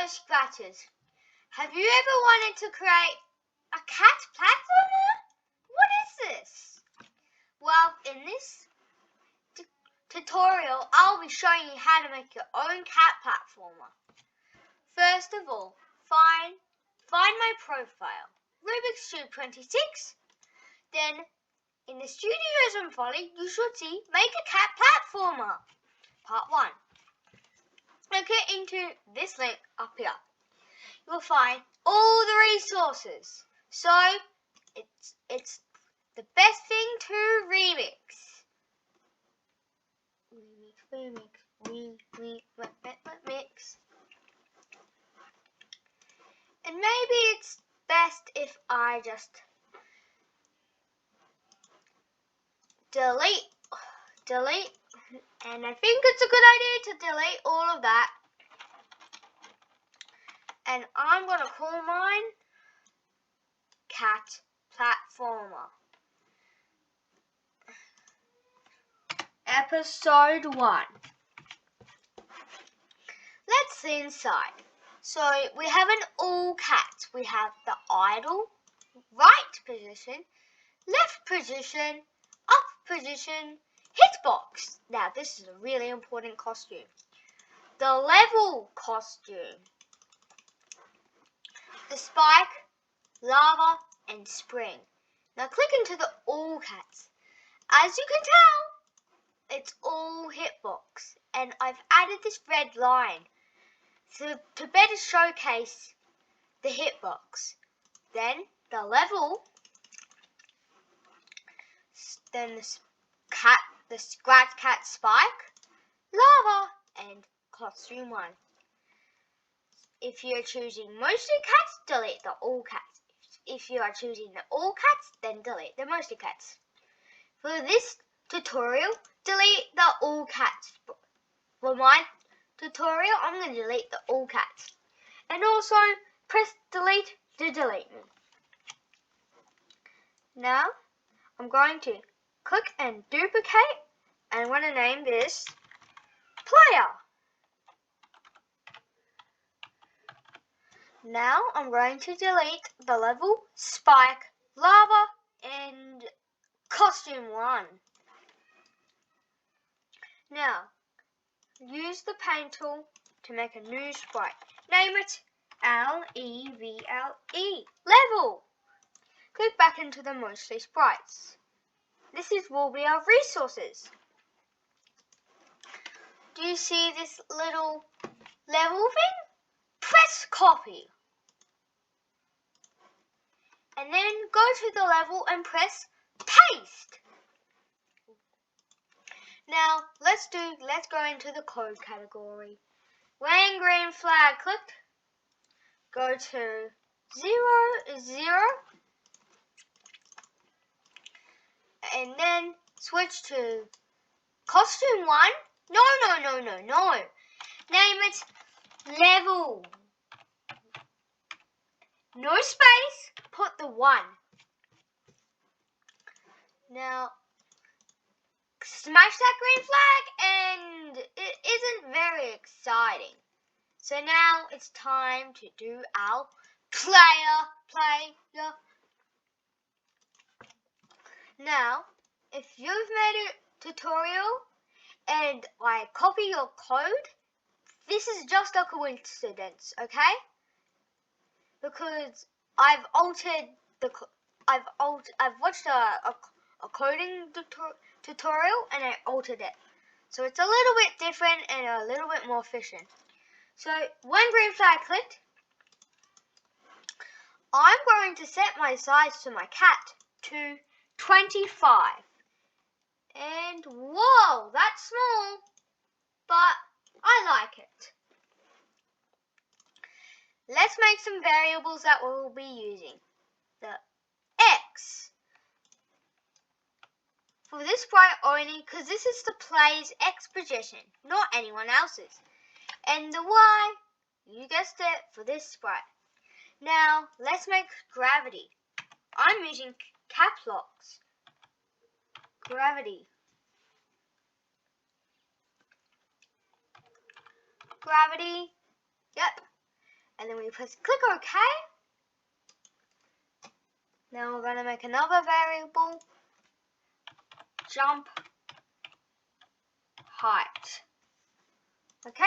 scratches. Have you ever wanted to create a cat platformer? What is this? Well, in this tutorial, I'll be showing you how to make your own cat platformer. First of all, find my profile, Rubik's Cube 26. Then, in the Studios and Folly, you should see Make a Cat Platformer, Part 1. Now get into this link up here. You'll find all the resources. So, it's the best thing to remix. Remix. And maybe it's best if I just delete, and I think it's a good idea to delete all of that. And I'm going to call mine Cat Platformer. Episode 1. Let's see inside. So we have an all cat. We have the idle, right position, left position, up position, hitbox. Now this is a really important costume. The level costume. The spike, lava, and spring. Now click into the all cats. As you can tell, it's all hitbox, and I've added this red line to better showcase the hitbox. Then the level, then the scratch cat spike, lava, and costume 1. If you're choosing mostly cats, delete the all cats. If you are choosing the all cats, then delete the mostly cats. For this tutorial, delete the all cats. For my tutorial, I'm going to delete the all cats. And also, press delete to delete them. Now, I'm going to click and duplicate, and I'm going to name this Player. Now I'm going to delete the level, spike, lava, and costume 1. Now, use the paint tool to make a new sprite. Name it Level. Level. Click back into the mostly sprites. This will be our resources. Do you see this little level thing? Press copy. And then go to the level and press paste. Now let's go into the code category. When green flag clicked, go to 0, 0, and then switch to costume 1. No. Name it level. No space, put the 1. Now, smash that green flag, and it isn't very exciting. So now it's time to do our player. Now, if you've made a tutorial and I copy your code, this is just a coincidence, okay? Because I've watched a coding tutorial and I altered it. So it's a little bit different and a little bit more efficient. So when green flag clicked, I'm going to set my size to my cat to 25. And whoa, that's small, but I like it. Let's make some variables that we'll be using. The X. For this sprite only, because this is the player's X position, not anyone else's. And the Y, you guessed it, for this sprite. Now, let's make gravity. I'm using caps locks. Gravity. Yep. And then we press click OK. Now we're going to make another variable, jump height. Okay,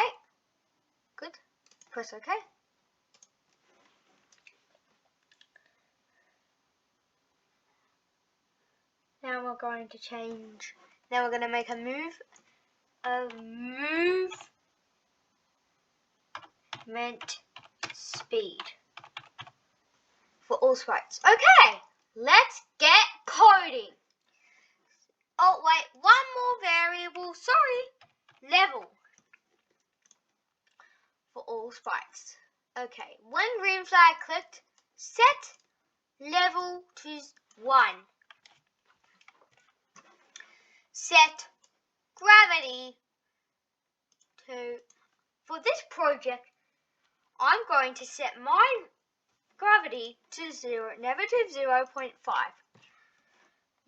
good. Press OK. Now we're going to change. Now we're going to make a movement speed for all sprites. Okay, let's get coding. Oh wait, one more variable. Sorry, level for all sprites. Okay, when green flag clicked, set level to 1. Set gravity to, for this project, I'm going to set my gravity to -0.5.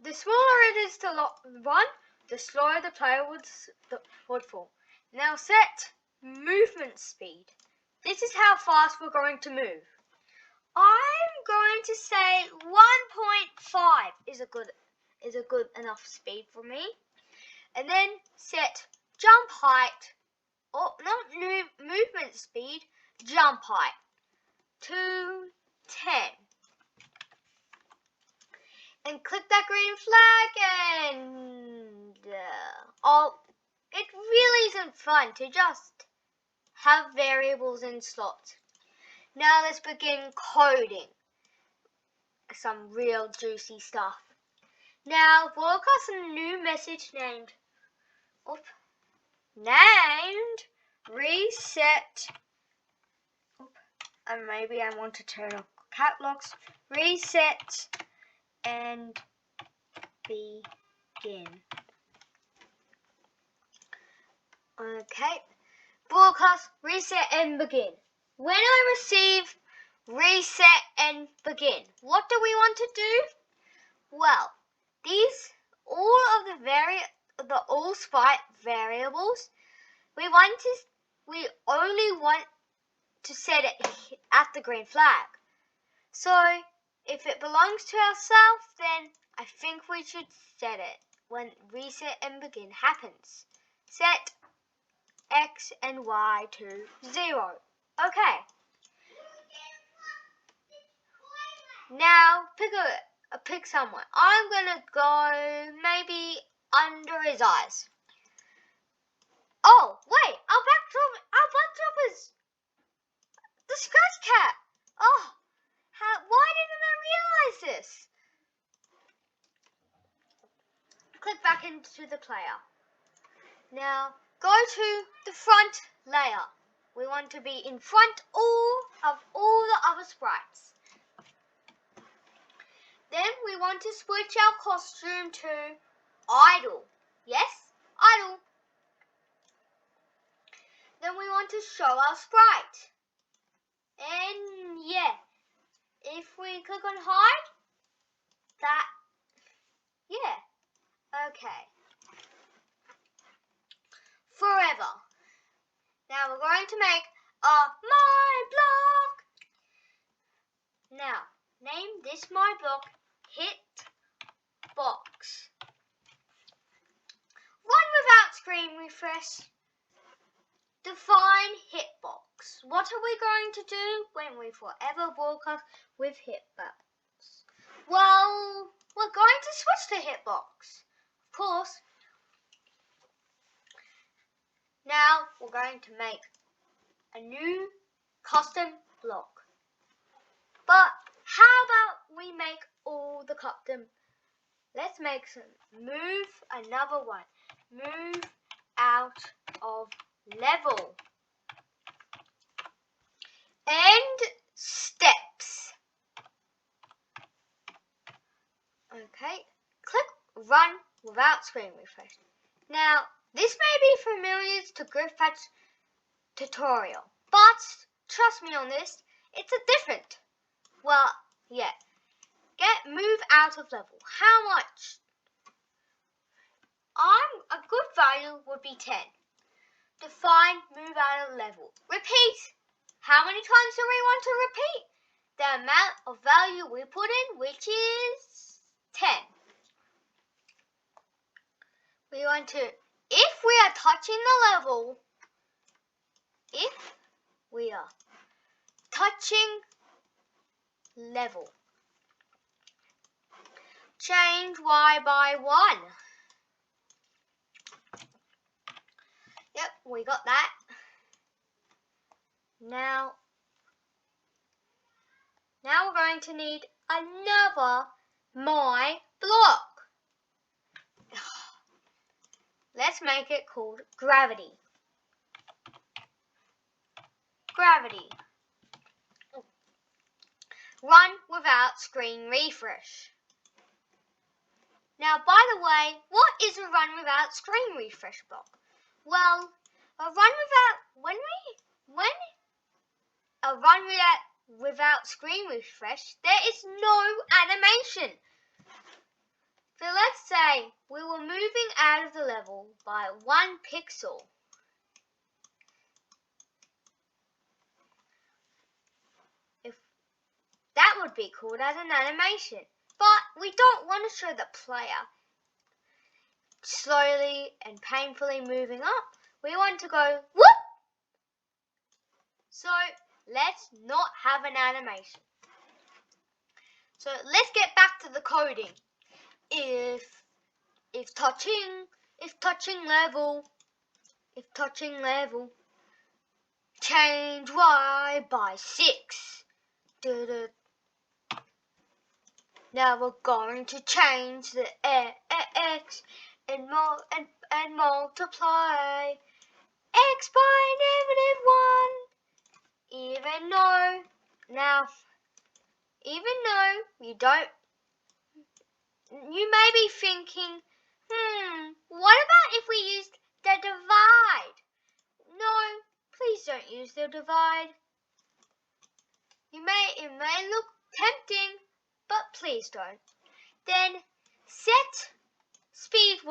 The smaller it is to 1, the slower the player would fall. Now set movement speed. This is how fast we're going to move. I'm going to say 1.5 is a good enough speed for me. And then set jump height, or not movement speed, jump height to 10. And click that green flag and it really isn't fun to just have variables in slots. Now let's begin coding some real juicy stuff. Now broadcast a new message named reset. And maybe I want to turn off cap locks. Reset and begin. Okay. Broadcast, reset and begin. When I receive reset and begin, what do we want to do? Well, the all sprite variables, we only want to set it at the green flag. So if it belongs to ourselves, then I think we should set it when reset and begin happens. Set X and Y to 0. Okay. Now pick someone. I'm gonna go maybe under his eyes. Oh wait, our backdrop is the Scratch Cat. Oh, why didn't I realize this? Click back into the player. Now go to the front layer. We want to be in front of all the other sprites. Then we want to switch our costume to idle. Yes, idle. Then we want to show our sprite. And yeah, if we click on hide, okay. Forever. Now we're going to make a my block. Now, name this my block Hitbox. Run without screen refresh. Define Hitbox. What are we going to do when we forever broadcast with Hitbox? Well, we're going to switch to Hitbox. Of course. Now we're going to make a new custom block. But how about we make all the custom? Let's make another one. Move out of level. And steps. Okay. Click run without screen refresh. Now, this may be familiar to GriffPatch tutorial, but trust me on this, it's a different. Well, yeah. Move out of level. How much? A good value would be 10. Define move out of level. Repeat. how many times do we want to repeat? The amount of value we put in, which is 10. We want to, if we are touching the level, if we are touching level, change y by 1. Yep, we got that. Now we're going to need another my block. Let's make it called gravity. Gravity. Run without screen refresh. Now, by the way, what is a run without screen refresh block? Well, a run without screen refresh, there is no animation. So let's say we were moving out of the level by 1 pixel. That would be called as an animation. But we don't want to show the player slowly and painfully moving up. We want to go whoop. So let's not have an animation. So let's get back to the coding. If touching level, change y by 6. Now we're going to change the x and multiply x by -1. Even though you may be thinking, what about if we used the divide? No, please don't use the divide. It may look tempting, but please don't. Then set speed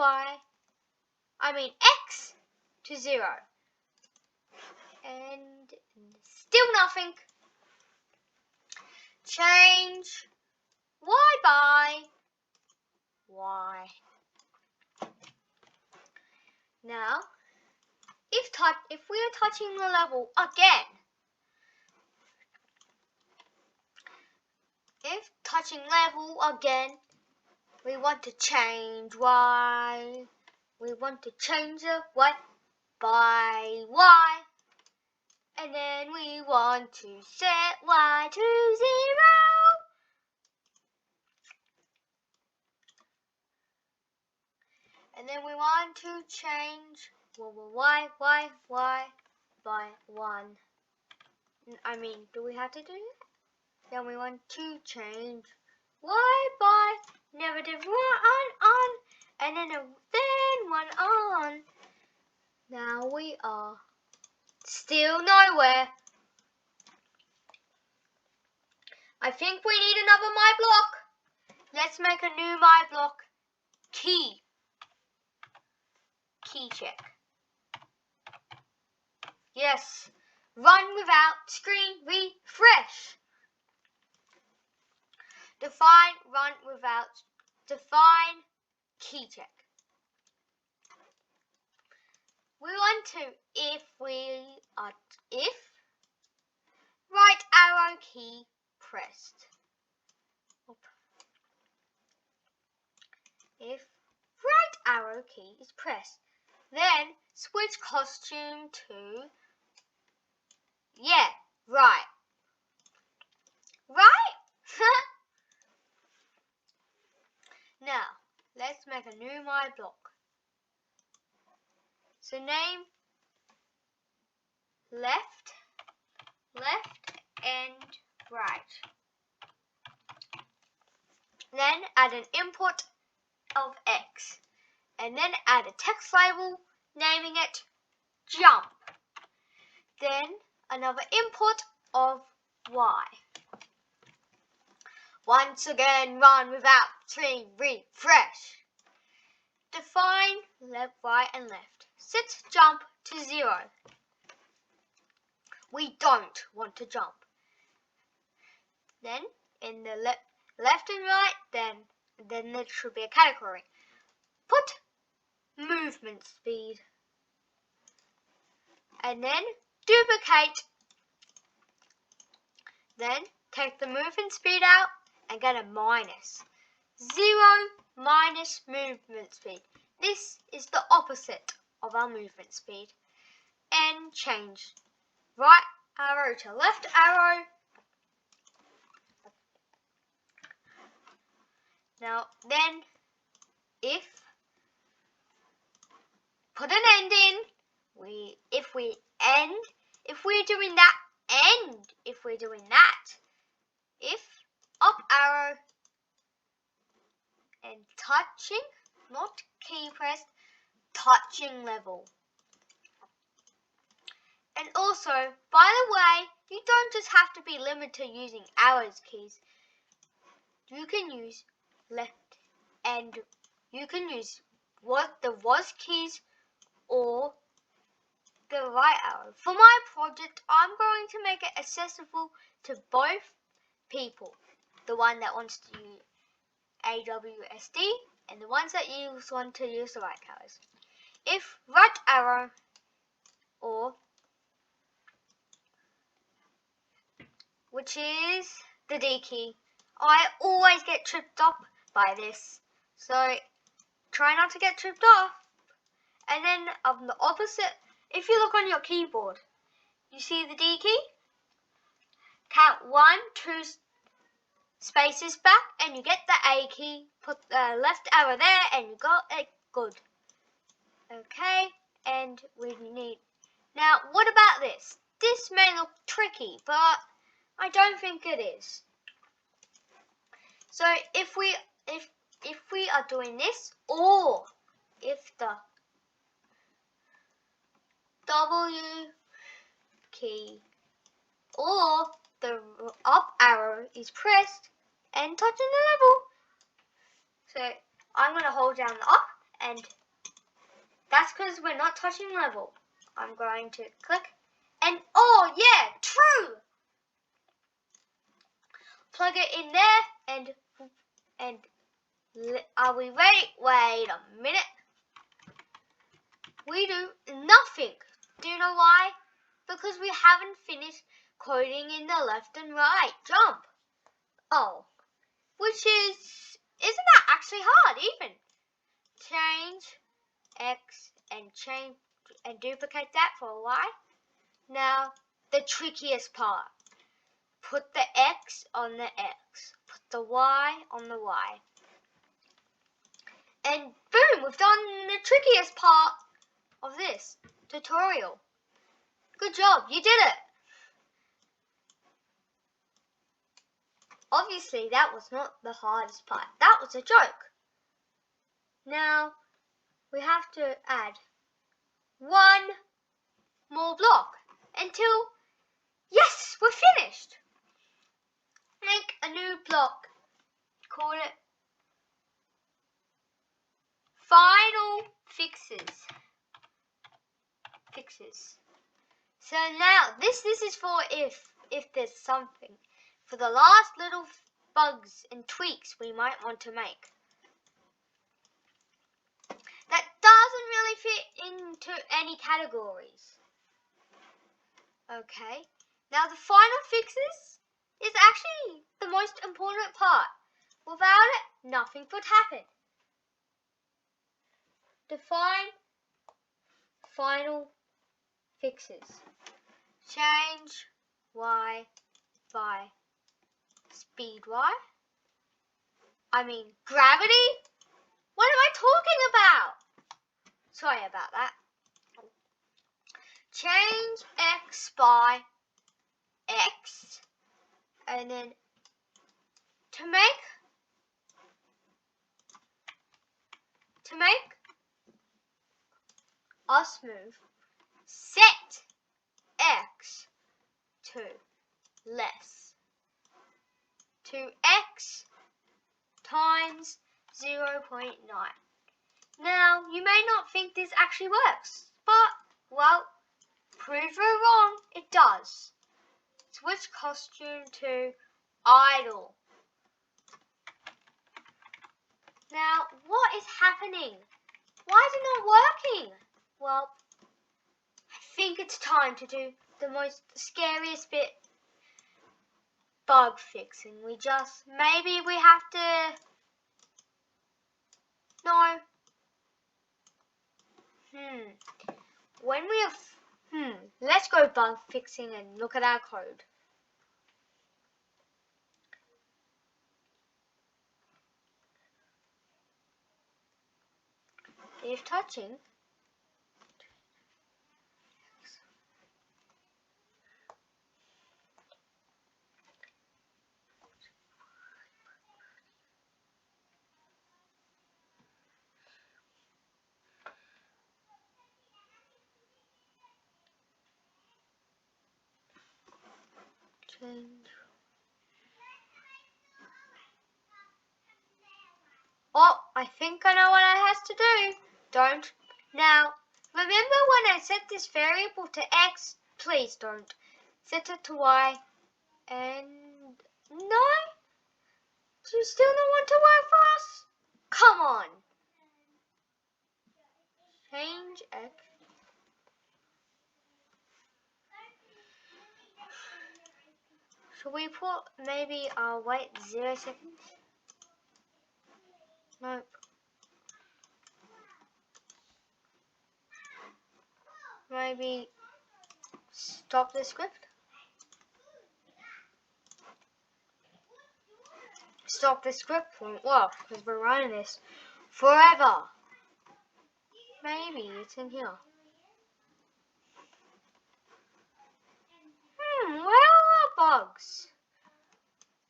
x to 0. And still nothing. Change y by y. Now, if we are touching the level again, we want to change y. We want to change the y by y. And then we want to set y to 0. And then we want to change y by 1. Do we have to do that? Then we want to change y by -1 and then 1 on. Now we are still nowhere. I think we need another my block. Let's make a new my block. Key check. Yes. Run without screen refresh. Define key check. We want to if right arrow key pressed. If right arrow key is pressed, then switch costume to right. Now, let's make a new my block. So name left and right. Then add an input of x. And then add a text label naming it jump. Then another input of y. Once again, run without screen refresh. Define left, right, and left. Set jump to 0. we don't want to jump. Then in the left and right, then there should be a category. Put movement speed. And then duplicate. Then take the movement speed out and get a minus. 0 minus movement speed. This is the opposite of our movement speed. And change right arrow to left arrow. Now then, if put an end in, if we're doing that, if up arrow and touching, not key press, touching level. And also, by the way, you don't just have to be limited to using arrows keys. You can use left and you can use the was keys or the right arrow. For my project, I'm going to make it accessible to both people. The one that wants to use AWSD and the ones that want to use the right arrows. If right arrow or which is the D key, I always get tripped up by this. So try not to get tripped off. And then on the opposite, if you look on your keyboard, you see the D key? Count 1, 2 spaces back and you get the A key. Put the left arrow there and you got it good. Okay, and we need... Now, what about this? This may look tricky, but I don't think it is. So if we are doing this, or if the W key or the up arrow is pressed and touching the level. So I'm going to hold down the up, and that's because we're not touching level. I'm going to click and oh yeah, true! Plug it in there and are we ready? Wait a minute. We do nothing. Do you know why? Because we haven't finished coding in the left and right jump. Oh, which isn't that actually hard even? Change X and duplicate that for Y. Now, the trickiest part. Put the X on the X. Put the Y on the Y. And boom, we've done the trickiest part of this tutorial. Good job, you did it. Obviously, that was not the hardest part. That was a joke. Now, we have to add one more block until, yes, we're finished. Make a new block. Call it Final Fixes. So now, this is for if there's something. For the last little bugs and tweaks we might want to make. That doesn't really fit into any categories. Okay, now the final fixes is actually the most important part. Without it, nothing could happen. Define final fixes. Change Y by speed Y. I mean gravity? What am I talking about? Sorry about that. Change X by X. And then to make us move, set X to less to X times 0.9. Now, you may not think this actually works, but, well, prove you wrong, it does. Switch costume to idle. Now, what is happening? Why is it not working? Well, I think it's time to do the most scariest bit. Bug fixing. Maybe we have to, no. When we have, let's go bug fixing and look at our code. If touching, change. Oh, I think I know what it has to do. Don't. Now, remember when I set this variable to X? Please don't. Set it to Y. And no? Do you still not want to work for us? Come on. Change X. Should we put maybe, wait, 0 seconds? Nope. Maybe stop the script. Stop the script won't work because we're running this forever. Maybe it's in here. Where are our bugs?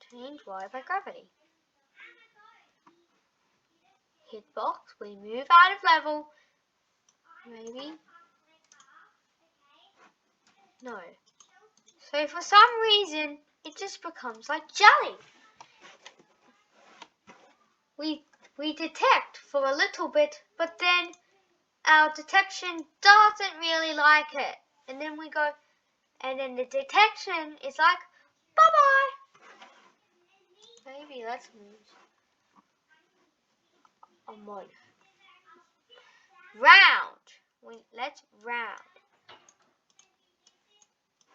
Change Y by gravity. Hitbox, we move out of level. Maybe. No. So for some reason, it just becomes like jelly. We detect for a little bit, but then our detection doesn't really like it. And then we go, and then the detection is like, bye-bye. Maybe let's move a mod. Round. Let's round.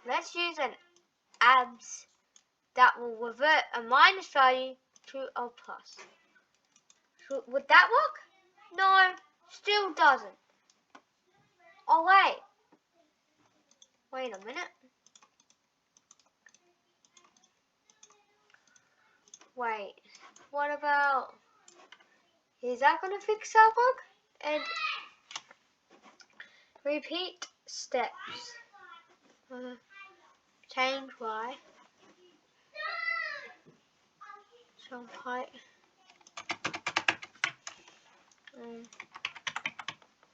Let's use an abs that will revert a minus value to a plus. Would that work? No, still doesn't. Oh wait. Wait a minute. Wait. What about... Is that going to fix our bug? And repeat steps. Change Y. Jump height.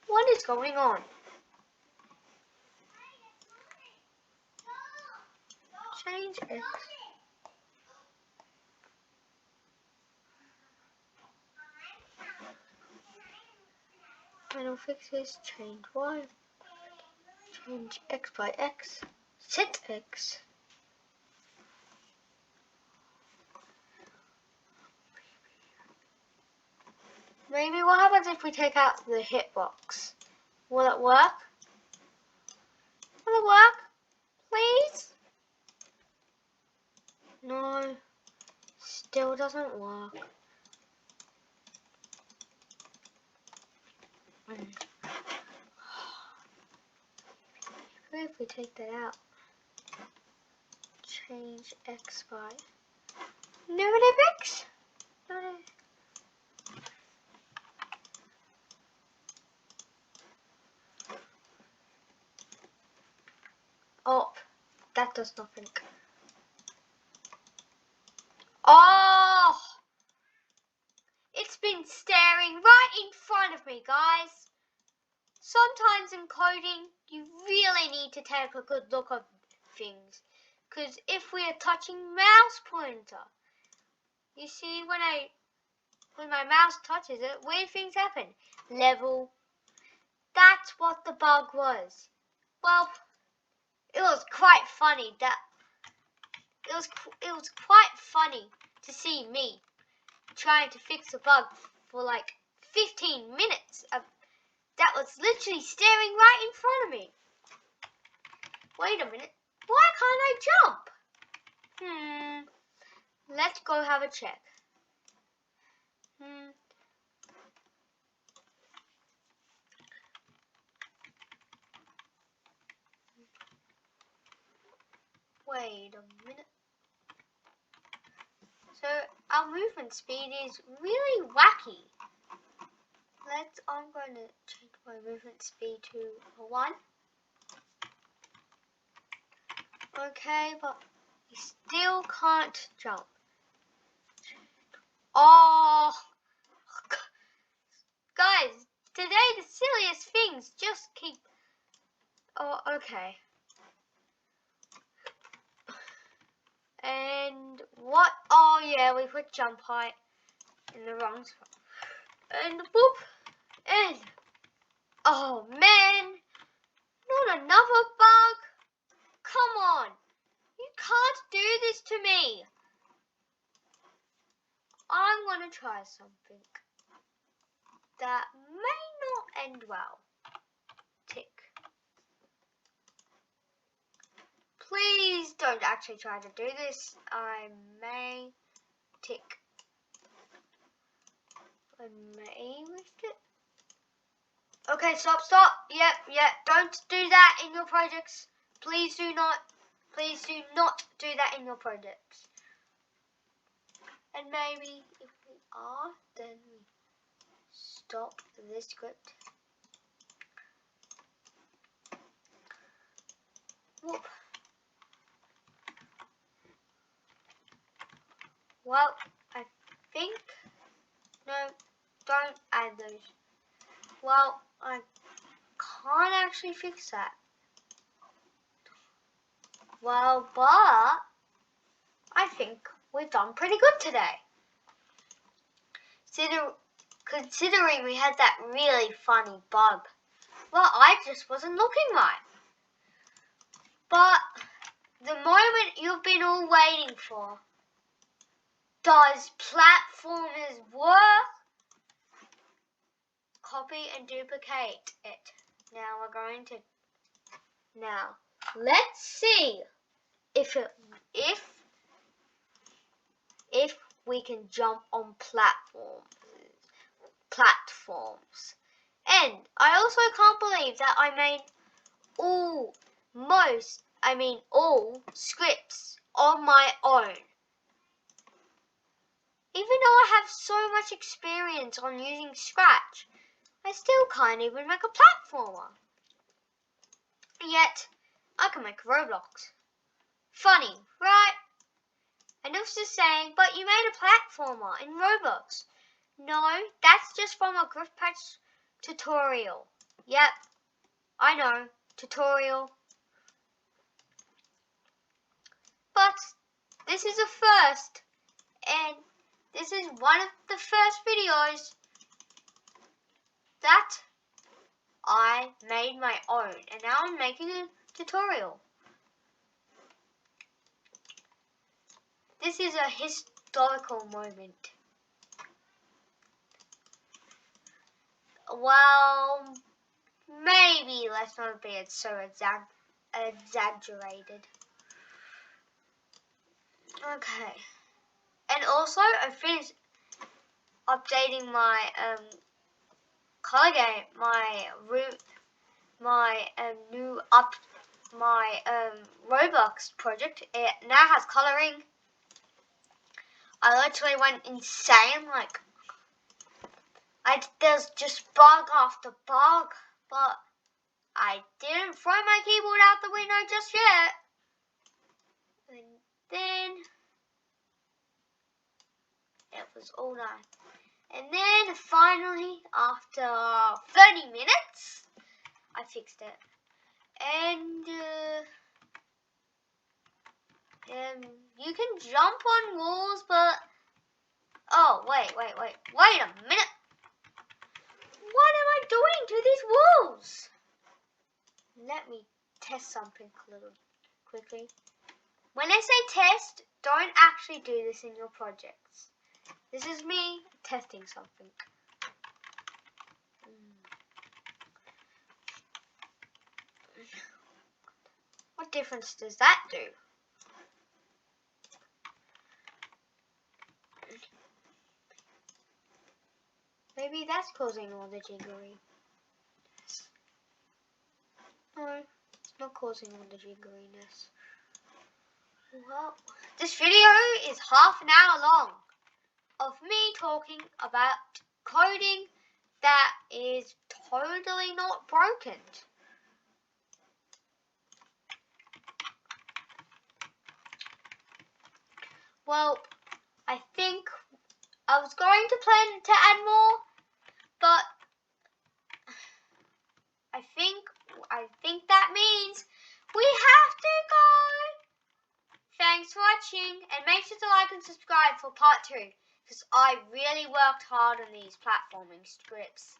What is going on? Change X. Final fixes, change Y. Change X by X. Set X. Maybe what happens if we take out the hitbox? Will it work? Will it work? Please? No. Still doesn't work. Maybe if we take that out. Change X by negative X? Oh, that does nothing. Oh! It's been staring right in front of me, guys. Sometimes in coding, you really need to take a good look at things. Because if we are touching mouse pointer, you see when my mouse touches it, weird things happen. Level. That's what the bug was. Well, was quite funny that it was quite funny to see me trying to fix a bug for like 15 minutes. That was literally staring right in front of me. Wait a minute. Why can't I jump? Let's go have a check. Wait a minute. So our movement speed is really wacky. I'm going to change my movement speed to 1. Okay, but we still can't jump. Oh, guys, today the silliest things just keep... Oh, okay. And what? Oh, yeah, we put jump height in the wrong spot. And whoop. And... Oh, man. Not another bug. Come on. You can't do this to me. I'm going to try something that may not end well. Tick. Please don't actually try to do this. I may tick. I may risk it. Okay, stop. Yep. Don't do that in your projects. Please do not do that in your projects. And maybe if we are, then we stop this script. Whoop. Well, I think... No, don't add those. Well, I can't actually fix that. Well, but I think we've done pretty good today. Considering we had that really funny bug. Well, I just wasn't looking right. But the moment you've been all waiting for. Does platformers work? Copy and duplicate it. Now we're going to... Now, let's see if we can jump on platforms. And I also can't believe that I made all scripts on my own. Even though I have so much experience on using Scratch, I still can't even make a platformer. Yet, I can make Roblox. Funny, right? And I was just saying, but you made a platformer in Roblox. No, that's just from a Griff Patch tutorial. Yep, I know, tutorial. But this is a first, and this is one of the first videos that I made my own, and now I'm making a tutorial. This is a historical moment. Well, maybe let's not be so exaggerated. Okay. And also, I finished updating my color game, my Roblox project. It now has coloring. I literally went insane. Like, there's just bug after bug, but I didn't throw my keyboard out the window just yet. And then it was all done. And then finally, after 30 minutes, I fixed it. And you can jump on walls, but oh wait a minute. What am I doing to these walls? Let me test something a little. quickly. When I say test, don't actually do this in your projects. This is me testing something. What difference does that do? Maybe that's causing all the jiggery. No, it's not causing all the jiggeriness. Well, this video is half an hour long of me talking about coding that is totally not broken. Well, I think I was going to plan to add more, but I think that means we have to go. Thanks for watching, and make sure to like and subscribe for part 2, because I really worked hard on these platforming scripts.